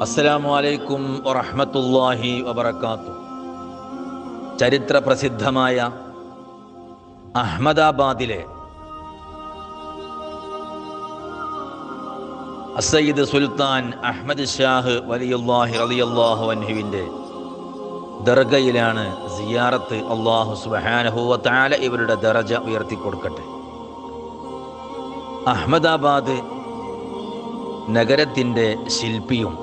അസ്സലാമു അലൈക്കും വറഹ്മത്തുള്ളാഹി വബറകാതുഹു. ചരിത്ര പ്രസിദ്ധമായ അഹമ്മദാബാദിലെ സയ്യിദ് സുൽത്താൻ അഹ്മദ് ഷാഹ് വലിയുല്ലാഹി റളിയല്ലാഹു അൻഹുവിൻ്റെ ദർഗയിലാണ് സിയാറത്ത്. അല്ലാഹു സുബ്ഹാനഹു വ തആല ഇവരുടെ ദറജ ഉയർത്തി കൊടുക്കട്ടെ. അഹമ്മദാബാദ് നഗരത്തിൻ്റെ ശില്പിയും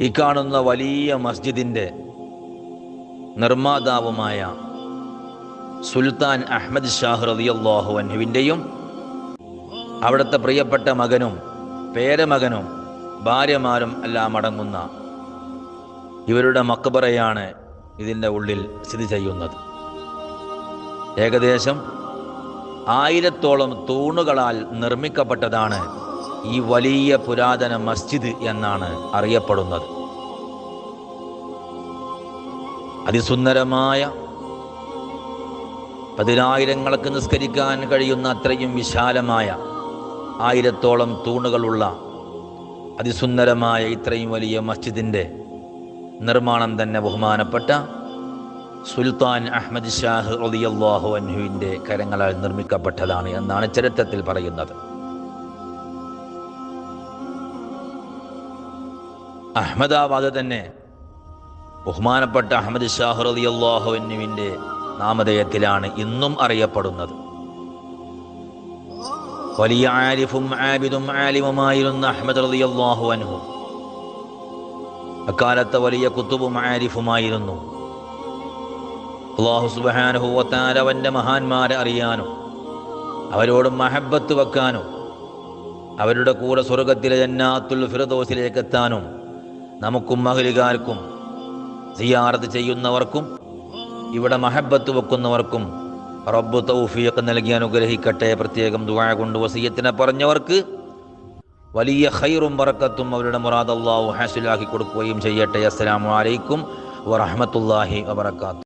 ഈ കാണുന്ന വലിയ മസ്ജിദിൻ്റെ നിർമ്മാതാവുമായ സുൽത്താൻ അഹ്മദ് ഷാഹ് റളിയല്ലാഹു അൻഹുവിൻ്റെയും അവിടുത്തെ പ്രിയപ്പെട്ട മകനും പേരമകനും ഭാര്യമാരും എല്ലാം അടങ്ങുന്ന ഇവരുടെ മക്ബറയാണ് ഇതിൻ്റെ ഉള്ളിൽ സ്ഥിതി ചെയ്യുന്നത്. ഏകദേശം 1000-ഓളം തൂണുകളാൽ നിർമ്മിക്കപ്പെട്ടതാണ് ഈ വലിയ പുരാതന മസ്ജിദ് എന്നാണ് അറിയപ്പെടുന്നത്. അതിസുന്ദരമായ 10,000-ങ്ങൾക്ക് നിസ്കരിക്കാൻ കഴിയുന്ന അത്രയും വിശാലമായ 1000-ഓളം തൂണുകളുള്ള അതിസുന്ദരമായ ഇത്രയും വലിയ മസ്ജിദിൻ്റെ നിർമ്മാണം തന്നെ ബഹുമാനപ്പെട്ട സുൽത്താൻ അഹ്മദ് ഷാഹ് റളിയല്ലാഹു അൻഹുവിൻ്റെ കരങ്ങളാൽ നിർമ്മിക്കപ്പെട്ടതാണ് എന്നാണ് ചരിത്രത്തിൽ പറയുന്നത്. അഹമ്മദാബാദ് തന്നെ ബഹുമാനപ്പെട്ട അഹ്മദ് ഷാഹ് റളിയല്ലാഹു അൻഹുവിൻ്റെ നാമധേയത്തിലാണ് ഇന്നും അറിയപ്പെടുന്നത്. വലിയ ആരിഫും ആബിദും ആലിമുമായിരുന്ന അഹ്മദ് റളിയല്ലാഹു അൻഹു അക്കാലത്തെ വലിയ കുത്തുബും ആരിഫുമായിരുന്നു. അല്ലാഹു സുബ്ഹാനഹു വ തആല അവൻ്റെ മഹാന്മാരെ അറിയാനും അവരോട് മഹബത്ത് വെക്കാനും അവരുടെ കൂടെ സ്വർഗത്തിലെ ജന്നാത്തുൽ ഫിർദൗസിലേക്ക് എത്താനും നമുക്കും അഹ്ലുകാർക്കും സിയാറത്ത് ചെയ്യുന്നവർക്കും ഇവിടെ മഹബത്ത് വെക്കുന്നവർക്കും റബ്ബ് തൗഫീഖ് നൽകി അനുഗ്രഹിക്കട്ടെ. പ്രത്യേകം ദുആ കൊണ്ട് വസിയത്തിനെ പറഞ്ഞവർക്ക് വലിയ ഖൈറും ബറക്കത്തും അവരുടെ മുറാദ് അല്ലാഹു ഹാസിലാക്കി കൊടുക്കുകയും ചെയ്യട്ടെ. അസ്സലാമു അലൈക്കും വറഹ്മത്തുള്ളാഹി വബറകാതുഹു.